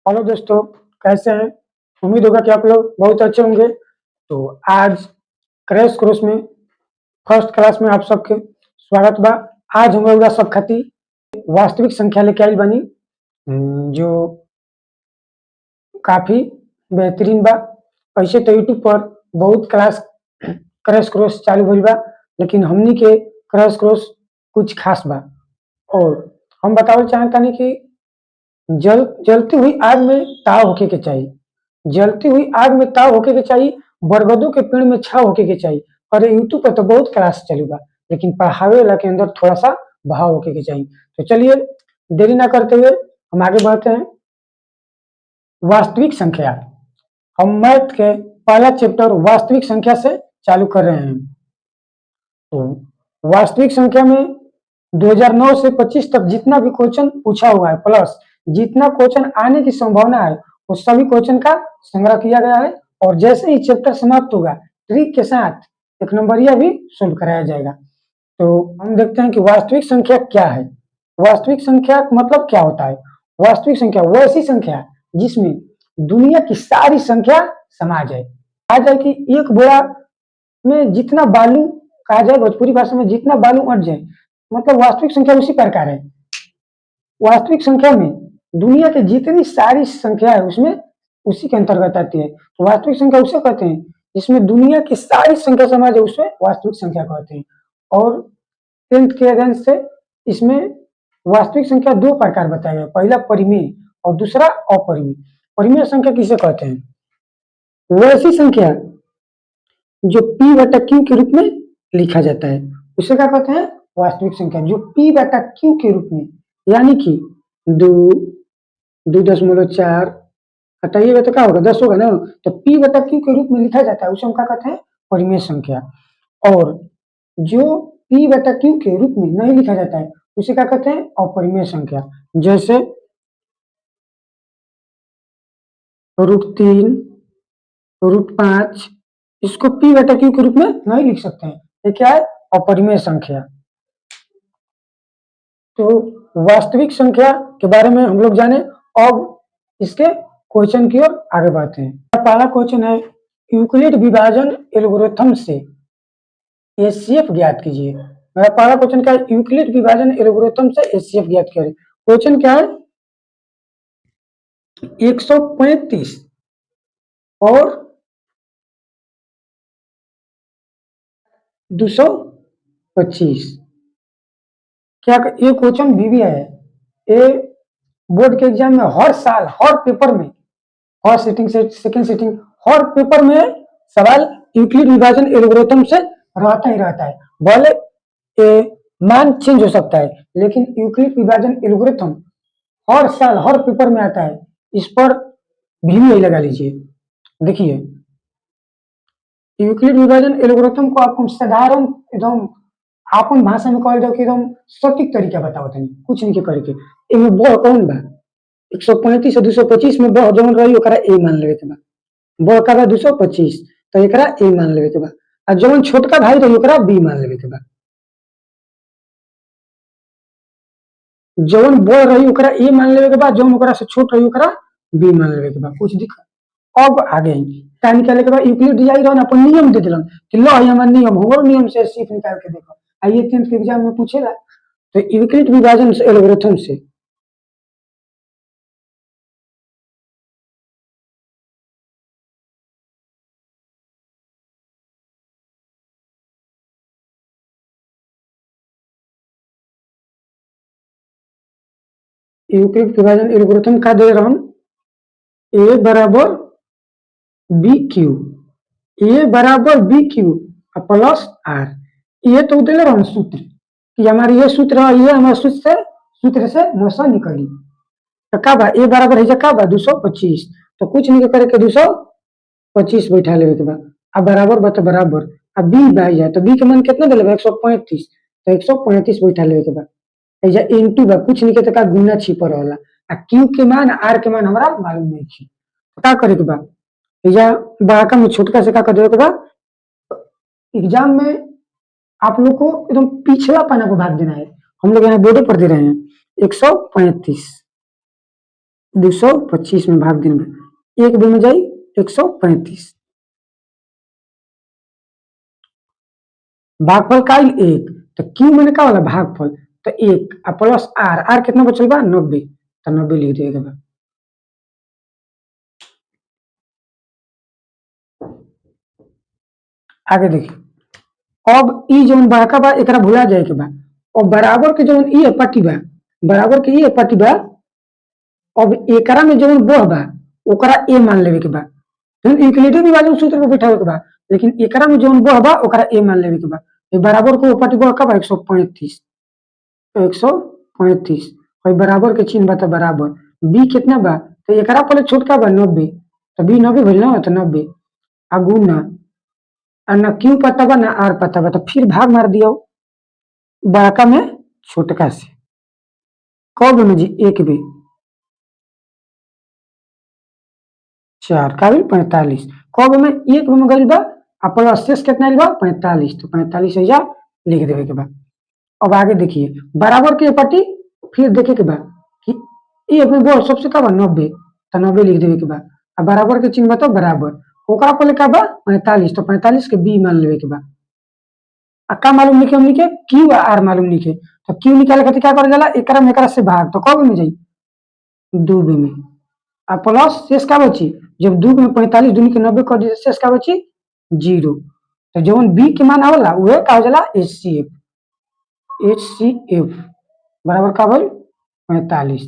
Hello दोस्तों, कैसे हैं? उम्मीद होगा कि आप लोग बहुत अच्छे होंगे। तो आज क्रैश कोर्स में फर्स्ट क्लास में आप सबके स्वागत बा। आज हम लोग सब खाती वास्तविक संख्या लेके आइल बानी, जो काफ़ी बेहतरीन बा। ऐसे तो यूट्यूब पर बहुत क्लास क्रैश कोर्स चालू भइल बा, लेकिन हमनी के क्रैश कोर्स कुछ खास बा। और हम बतावल चाहतानी कि जलती हुई आग में ताव होके के चाहिए। जलती हुई आग में ताव होके के चाहिए, बरगदों के पेड़ में छाव होके के चाहिए। और यूट्यूब पर तो बहुत क्लास चली बा, लेकिन पढ़ावे वाला के अंदर थोड़ा सा भाव होके के चाहिए। तो चलिए देरी ना करते हुए हम आगे बढ़ते हैं। वास्तविक संख्या, हम मैथ के पहला चैप्टर वास्तविक संख्या से चालू कर रहे हैं। तो वास्तविक संख्या में 2009 से 25 तक जितना भी क्वेश्चन पूछा हुआ है, प्लस जितना क्वेश्चन आने की संभावना है, वो सभी क्वेश्चन का संग्रह किया गया है। और जैसे ही चैप्टर समाप्त होगा, ट्रिक के साथ एक नंबरिया भी सोल्व कराया जाएगा। तो हम देखते हैं कि वास्तविक संख्या क्या है। वास्तविक संख्या का मतलब क्या होता है? वास्तविक संख्या वैसी संख्या है जिसमें दुनिया की सारी संख्या समा जाए। आ जाए कि एक बोरा में जितना बालू, कहा जाए भोजपुरी भाषा में जितना बालू अट जाए, मतलब वास्तविक संख्या उसी प्रकार है। वास्तविक संख्या में दुनिया की जितनी सारी संख्या है उसमें उसी के अंतर्गत आती है। तो वास्तविक संख्या उसे कहते हैं जिसमें दुनिया की सारी संख्या समा जाए, उसे वास्तविक संख्या कहते हैं। और 10th के अध्ययन से इसमें वास्तविक संख्या दो प्रकार बताया गया, पहला परिमेय और दूसरा अपरिमेय। परिमेय संख्या किसे कहते हैं? वैसी संख्या जो p बटा q के रूप में लिखा जाता है, उसे क्या कहते हैं? वास्तविक संख्या। जो p बटा q के रूप में, यानी कि 2.4 हटाइएगा तो क्या होगा? 10 होगा ना। तो p बटा q के रूप में लिखा जाता है, उसे हम क्या कहते हैं? परिमेय संख्या। और जो p बटा q के रूप में नहीं लिखा जाता है, उसे क्या कहते हैं? अपरिमेय संख्या। जैसे √3, √5, इसको p बटा q के रूप में नहीं लिख सकते हैं। ये क्या है? अपरिमेय संख्या। तो वास्तविक संख्या के बारे में हम लोग जाने। अब इसके क्वेश्चन की ओर आगे बढ़ते हैं। पहला क्वेश्चन है, यूक्लिड विभाजन एल्गोरिथम से एचसीएफ ज्ञात कीजिए। मेरा पहला क्वेश्चन क्या है? यूक्लिड विभाजन एल्गोरिथम से एचसीएफ ज्ञात करें। क्वेश्चन क्या है? 135 और 225। क्या ये क्वेश्चन भी है? ये बोर्ड के एग्जाम में हर साल हर पेपर में, हर सिटिंग से सेकंड सिटिंग, हर पेपर में सवाल यूक्लिड विभाजन एल्गोरिथम से रहता ही रहता है। भले मान चेंज हो सकता है, लेकिन यूक्लिड विभाजन एल्गोरिथम हर साल हर पेपर में आता है। इस पर भी नहीं लगा लीजिए। देखिए, यूक्लिड विभाजन एल्गोरिथम को आपको साधारण एकदम आपन भाषा में कहल जाओ कि एकदम सटीक तरीका बताओ तनी, कुछ नहीं के करके। एमे बड़ कौन बा? 135 और 225 में बड़ जौन रही ओकरा ए मान लेवे के बा। बड़ का बा 225, तो एकरा ए मान लेवे के बा। आ जौन छोटका भाई रही ओकरा बी मान लेवे के बा। जौन बड़ रही ओकरा ए मान लेवे के बा, जौन ओकरा से छोट रही ओकरा बी मान लेवे के बा। कुछ दिक्कत? अब आगे टाइम निकाले के बाद यूक्लिड दिया रहन अपन नियम दे दिलन कि लो ये हमार नियम, हमरो नियम से सीख निकाल के देखो। आइए 10th के एग्जाम में पूछेला। तो यूक्लिड विभाजन से एल्गोरिथम से यूक्लिड विभाजन एल्गोरिथम का दे रहन ए बराबर बी क्यू, ए बराबर बी क्यू प्लस आर। ये तो दे रहन सूत्र कि हमारी ये सूत्र है, ये हमारे सूत्र से हमेशा निकली। तो का बा ए बराबर है का बा 225, तो कुछ नहीं करे के 225 बैठा लेवे के बा। अब बराबर बा तो बराबर, अब बी भाई है तो बी के मान कितना देले बा? 135, तो 135 बैठा लेवे के बा। एजा इनटू बा, कुछ नहीं के तो का गुना छिपा रहला। आ क्यू के मान आर के मान हमरा मालूम नहीं छी। तो का करे के बा? एजा बड़का में छोटका से का कर देवे के बा? एग्जाम में आप लोग को एकदम पिछला पन्ना को भाग देना है। हम लोग यहाँ बोर्ड पर दे रहे हैं 135। 225 में भाग दिन में 1 2 में जाई 135 भागफल का 1 तो क्यू मैंने का वाला भागफल तो 1 प्लस आर आर कितना बचल बा 90 तो 90 लिख दिएगा बा। आगे देखिए अब ई जौन बड़का बा एकरा भुला जाए के बा और बराबर के जौन ई पट्टी बा बराबर के ई पट्टी बा अब एकरा में जौन बोह बा ओकरा ए मान लेवे के बा यूक्लिडी विभाजन सूत्र पे बैठावे के बा लेकिन एकरा में जौन बोह बा ओकरा ए मान लेवे के बा ये बराबर को पट्टी बोह का बा 135 तो 135 और बराबर के चिन्ह बा तो बराबर बी कितना बा तो एकरा पहले छोटका बा 90 तो बी 90 भइल ना तो 90 आ गुना ना क्यू पता बा ना आर पता बा तो फिर भाग मार दियो बड़का में छोटका से कब में जी एक बे 4 का 45 कब में एक में गइल बा प्लस शेष कितना आइल बा 45 तो 45 है लिख देवे के बा। अब आगे देखिए बराबर के पट्टी फिर देखे के बा कि ये में बोल सबसे का बा 90 तो 90 लिख देवे के बा अब बराबर के चिन्ह बा तो बराबर ओकरा पहले का बा 45 तो 45 के बी मान लेवे के बा का मालूम लिखे हमनी के क्यू आर मालूम लिखे तो क्यू निकाले खातिर क्या करल जाला एकरा में एकरा से भाग तो कब में जाई 2 बे में आ प्लस शेष का बची जब 2 में 45 दूनी के 90 कर दिए शेष का बची 0 तो जौन बी के मान आवला उहे का हो जाला HCF बराबर का भइल 45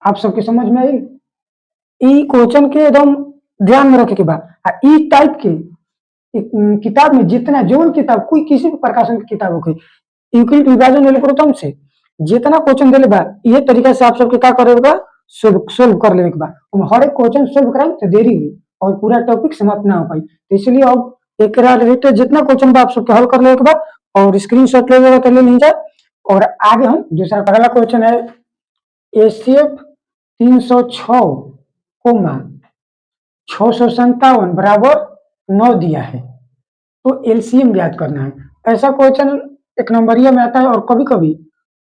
आप सबके समझ में आई ई क्वेश्चन के एकदम ध्यान में रखे के बा आ ई टाइप के किताब में जितना जौन किताब कोई किसी भी प्रकाशन की किताब होके यूक्लिड विभाजन एल्गोरिथम से जितना क्वेश्चन देले बा ये तरीका से आप सबके का करे बा सोल्व कर लेवे के बा हर एक क्वेश्चन सोल्व कराई तो देरी हुई और पूरा टॉपिक समाप्त ना हो पाई तो इसलिए अब एकरा रिलेटेड जितना क्वेश्चन बा आप सबके हल कर लेवे के बा और स्क्रीनशॉट ले लेवे तो ले लीजिए और आगे हम दूसरा अगला क्वेश्चन है HCF 306 कोमा 657 बराबर 9 दिया है तो एलसीएम ज्ञात करना है। ऐसा क्वेश्चन एक नंबरिया में आता है और कभी कभी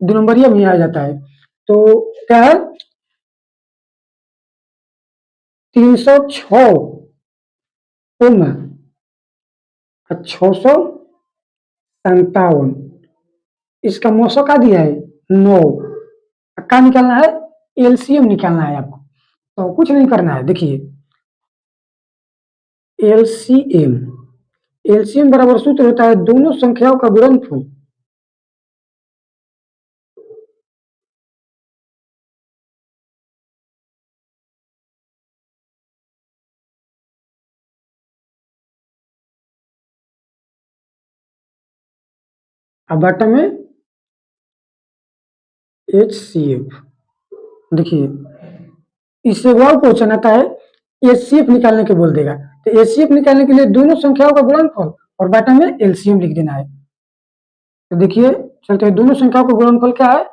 2 नंबरिया में आ जाता है तो क्या है 306 कोमा 657 इसका मौसम का दिया है 9 क्या निकालना है एलसीएम निकालना है आपको तो कुछ नहीं करना है देखिए एलसीएम बराबर सूत्र होता है दोनों संख्याओं का गुणनफल अब बटन में HCF देखिए इससे वह क्वेश्चन आता है HCF निकालने के बोल देगा तो HCF निकालने के लिए दोनों संख्याओं का गुणनफल और बटन में एलसीएम लिख देना है तो देखिए चलते हैं दोनों संख्याओं का गुणनफल क्या है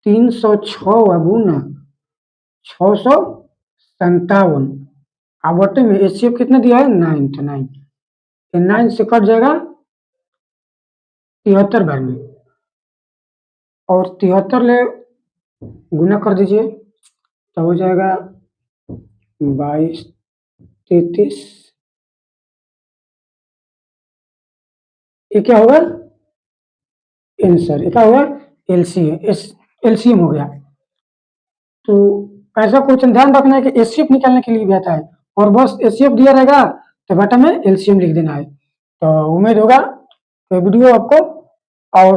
306 गुना 657 अब बटन में HCF कितना दिया है 9 तो 9 9 से कट जाएगा 73 बार में और 73 ले गुना कर दीजिए तो हो जाएगा 22 33 ये क्या होगा आंसर ये क्या होगा एलसीएम हो गया। तो ऐसा क्वेश्चन ध्यान रखना है कि एचसीएफ निकालने के लिए भी आता है और बस एचसीएफ दिया रहेगा तो बटन में एलसीएम लिख देना है। तो उम्मीद होगा कि वीडियो आपको और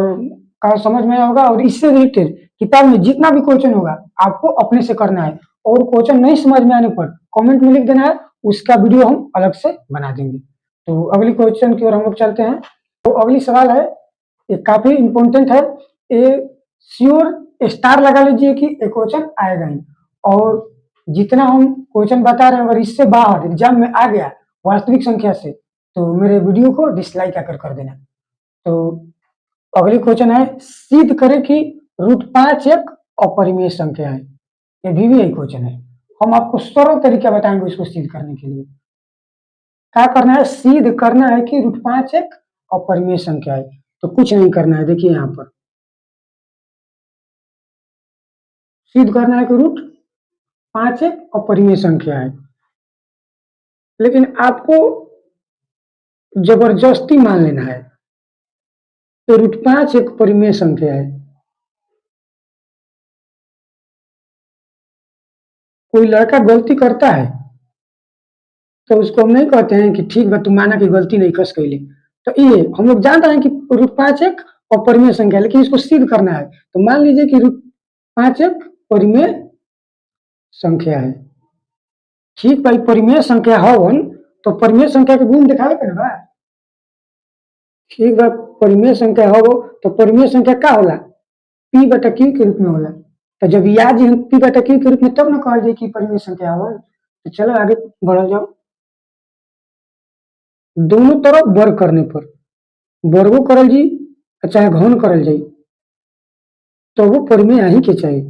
का समझ में आया होगा और इससे रिलेटेड किताब में जितना भी क्वेश्चन होगा आपको अपने से करना है और क्वेश्चन नहीं समझ में आने पर कमेंट में लिख देना है उसका वीडियो हम अलग से बना देंगे। तो अगली क्वेश्चन की ओर हम लोग चलते हैं। तो अगली सवाल है ये काफी इंपॉर्टेंट है ये श्योर स्टार लगा लीजिए कि एक क्वेश्चन आएगा ही और जितना हम क्वेश्चन बता रहे हैं अगर इससे बाहर एग्जाम में आ गया वास्तविक संख्या से तो मेरे वीडियो को डिसलाइक आकर कर देना। तो अगली क्वेश्चन है सिद्ध करें कि √5 एक अपरिमेय संख्या है। ये भी यही क्वेश्चन है हम आपको सरल तरीका बताएंगे इसको सिद्ध करने के लिए। क्या करना है सिद्ध करना है कि √5 एक अपरिमेय संख्या है। तो कुछ नहीं करना है देखिए यहाँ पर सिद्ध करना है कि 5 एक अपरिमेय संख्या है, लेकिन आपको जबरदस्ती मान लेना है। तो √5 एक परिमेय संख्या है। कोई लड़का गलती करता है तो उसको हम नहीं कहते हैं कि ठीक बा, तू माना कि गलती नहीं कस कैले। तो ये हम लोग जानते हैं कि √5 एक अपरिमेय संख्या है, लेकिन इसको सिद्ध करना है। तो मान लीजिए कि √5 एक परिमेय संख्या है। ठीक भाई, परिमेय संख्या हवन तो परिमेय संख्या के गुण दिखावे के ना बा। ठीक बा, परिमेय संख्या हो तो परिमेय संख्या का होला, P/Q के रूप में होला। तो जब याद जी हम P/Q के रूप में तब ना कहल जाए कि परिमेय संख्या हवन। तो चलो आगे बढ़ल जाओ। दोनों तरफ वर्ग करने पर वर्गो करल जी चाहे घन करल जाई तो वो परिमेय आ ही के चाहिए।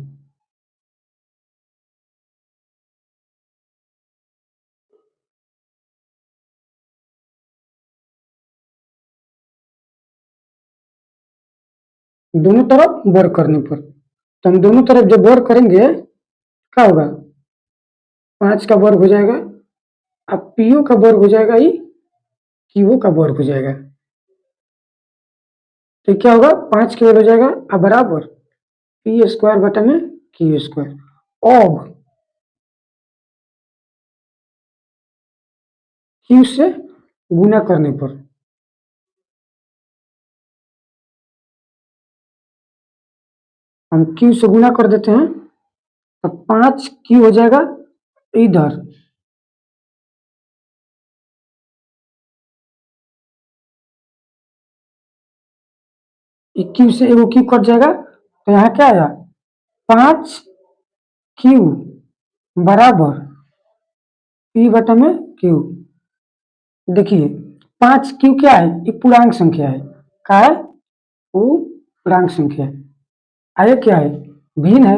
दोनों तरफ वर्ग करने पर, तो हम दोनों तरफ जब वर्ग करेंगे क्या होगा, 5 का वर्ग हो जाएगा, अब पीओ का वर्ग हो जाएगा, ही क्यू का वर्ग हो जाएगा। तो क्या होगा, 5 केवल हो जाएगा अब बराबर P² बटा में Q²। अब Q से गुना करने पर हम Q से गुना कर देते हैं, तो 5Q हो जाएगा इधर, Q से एगो Q कट जाएगा, तो यहाँ क्या आया, 5Q बराबर P/में Q। देखिए 5Q क्या है, एक पूर्णांक संख्या है। क्या है, पूर्णांक संख्या है। आगे क्या है, भिन्न है,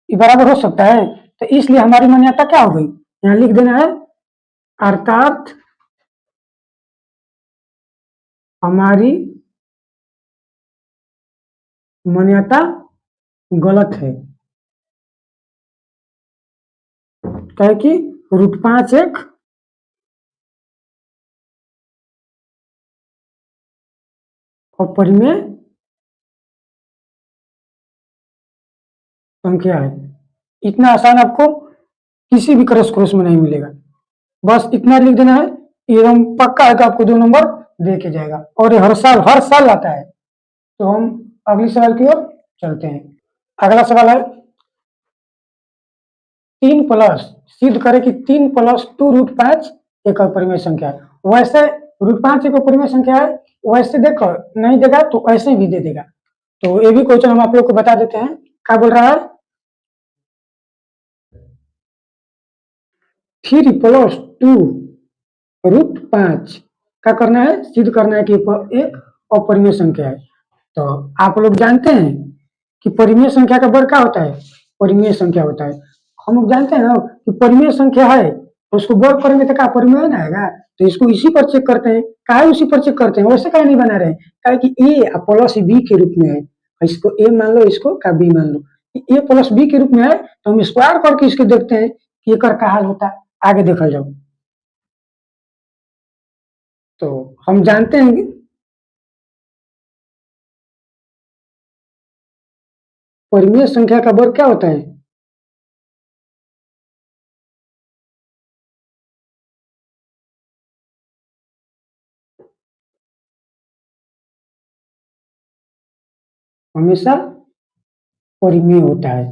ये बराबर हो सकता है। तो इसलिए हमारी मान्यता क्या हो गई, यहाँ लिख देना है, अर्थात हमारी मान्यता गलत है। क्या है कि √5 एक अपरिमेय संख्या है। इतना आसान आपको किसी भी क्रॉस कोर्स में नहीं मिलेगा। बस इतना लिख देना है, एकदम पक्का है कि आपको 2 नंबर दे के जाएगा, और ये हर साल आता है। तो हम अगले सवाल की ओर चलते हैं। अगला सवाल है, 3 प्लस, सिद्ध करें कि 3 + 2√5 एक अपरिमेय संख्या है। वैसे √5 एक अपरिमेय संख्या है, वैसे देखो नहीं देगा तो ऐसे भी दे देगा। तो ये भी क्वेश्चन हम आप लोग को बता देते हैं। क्या बोल रहा है, 3 + 2√5 क्या करना है, सिद्ध करना है कि एक अपरिमेय संख्या है। तो आप लोग जानते हैं कि परिमेय संख्या का वर्ग क्या होता है, परिमेय संख्या होता है। हम लोग जानते हैं ना कि परिमेय संख्या है, तो उसको वर्ग करेंगे तो क्या परिमेय ना आएगा। तो इसको इसी पर चेक करते हैं, काहे उसी पर चेक करते हैं, वैसे काहे नहीं बना रहे, काहे कि ए प्लस बी के रूप में है। इसको ए मान लो, इसको का बी मान लो। ए प्लस बी के रूप में है तो हम स्क्वायर करके इसके देखते हैं कि एक का हाल होता है। आगे देखा जाओ। तो हम जानते हैं परिमेय संख्या का वर्ग क्या होता है, हमेशा परिमेय होता है।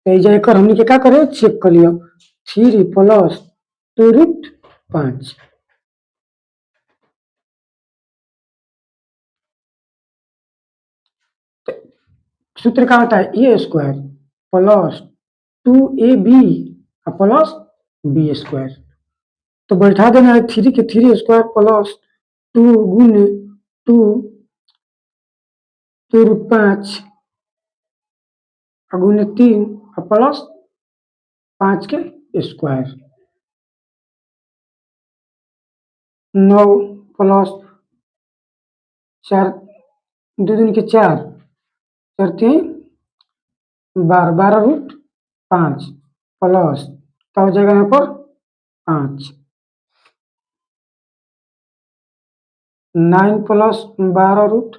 तो जाकर हमने क्या करे, चेक कर लिया, 3 + 2√5। सूत्र क्या होता है, A² + 2AB प्लस B²। तो बैठा देना है, 3 के 3² + 2 गुने 2 2√5 गुने 3 प्लस 5 के स्क्वायर, 9 + 4 2 दूनी के 4 4 3 12 12√5 प्लस क्या हो जाएगा यहाँ पर 5, 9 प्लस 12 रूट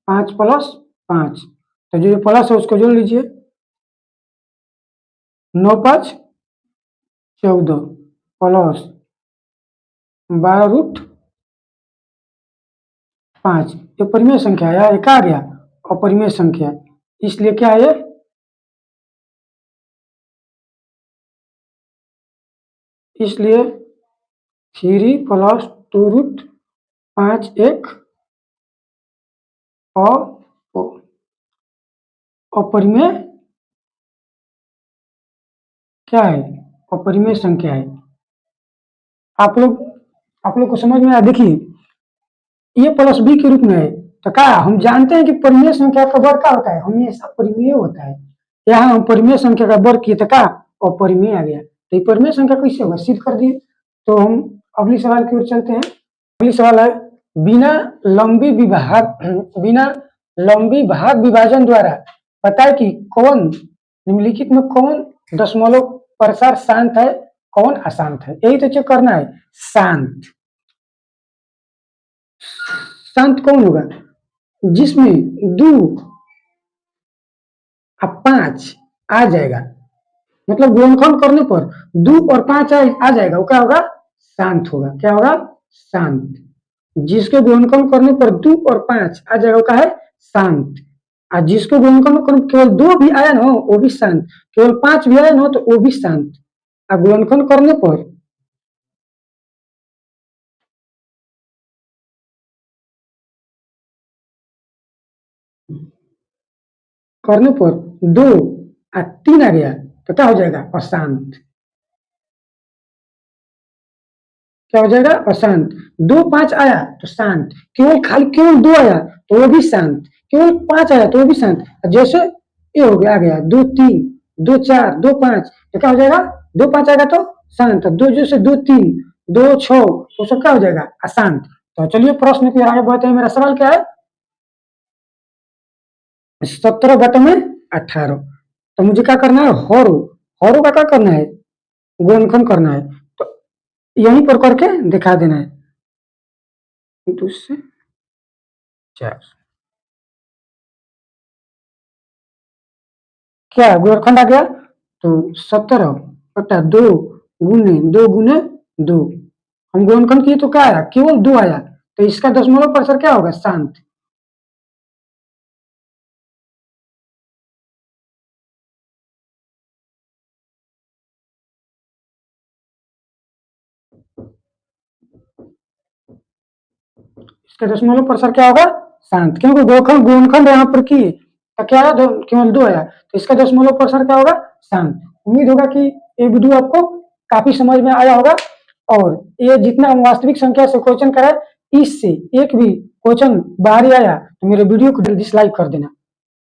5 प्लस 5, तो जो प्लस है उसको जोड़ लीजिए, 9 5 14 प्लस 12 रूट 5, ये परिमेय संख्या है, ये क्या आ गया अपरिमेय संख्या, इसलिए क्या है इसलिए 3 प्लस 2 रूट 5 एक अपरिमेय क्या है अपरिमेय संख्या है। आप लोग को समझ में आया। देखिए ए प्लस बी के रूप में है, तो क्या हम जानते हैं कि परिमेय संख्या का वर्ग क्या होता है, हमेशा परिमेय होता है। यहाँ हम परिमेय संख्या का वर्ग किए तो क्या अपरिमेय आ गया, तो ये परिमेय संख्या कैसे होगा सिद्ध कर दिए। तो हम अगली सवाल की ओर चलते हैं। अगली सवाल है बिना लंबी भाग विभाजन द्वारा बताए कि कौन निम्नलिखित में कौन दशमलव प्रसार शांत है कौन अशांत है, यही तो चेक करना है। शांत कौन होगा जिसमें 2 और 5 आ जाएगा, मतलब गुणनखंड करने पर 2 और 5 आ जाएगा, वो क्या होगा शांत होगा। क्या होगा शांत। जिसके गुणनखंड करने पर 2 और 5 आ जाएगा वो क्या है शांत। और जिसको गुणनखंड करने केवल 2 भी आया ना हो वो भी शांत, केवल 5 भी आया ना हो तो वो भी शांत। और गुणनखंड करने पर करने पर 2 और 3 आ गया तो क्या हो जाएगा अशांत। क्या हो जाएगा अशांत। 2 5 आया तो शांत, केवल 2 आया तो वो भी शांत, केवल 5 आया तो वो भी शांत। जैसे ये हो गया आ गया 2 3 2 4 2 5 तो क्या हो जाएगा 2 5 आएगा तो शांत, 2 जैसे 2 3 2 6 तो सब क्या हो जाएगा अशांत। तो चलिए प्रश्न के आगे बढ़ते हैं। मेरा सवाल क्या है 17 बटे में 18, तो मुझे क्या करना है हरों का क्या करना है गुणनखंड करना है, तो यहीं पर करके दिखा देना है। 2 से 4 क्या गुणनखंड आ गया, तो 17 बटा 2 गुने 2 हम गुणनखंड किए तो क्या आया केवल 2 आया, तो इसका दशमलव प्रसार क्या होगा शांत। इसका दशमलव प्रसार क्या होगा शांत, क्योंकि गुणनखंड यहाँ पर किए तो क्या आया केवल 2 आया, तो इसका दशमलव प्रसार क्या होगा शांत। उम्मीद होगा कि ये वीडियो आपको काफी समझ में आया होगा, और ये जितना हम वास्तविक संख्या से क्वेश्चन कराए इससे एक भी क्वेश्चन बाहर आया तो मेरे वीडियो को डिसलाइक कर देना,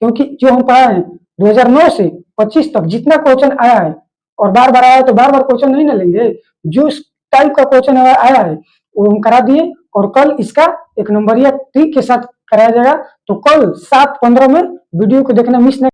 क्योंकि जो हम पढ़ा है 2009 से 25 तक जितना क्वेश्चन आया है और बार बार आया तो बार बार क्वेश्चन नहीं ना लेंगे, जो टाइप का क्वेश्चन आया है वो हम करा दिए, और कल इसका एक नंबरिया ट्रिक के साथ कराया जाएगा। तो कल 7:15 में वीडियो को देखना मिस नहीं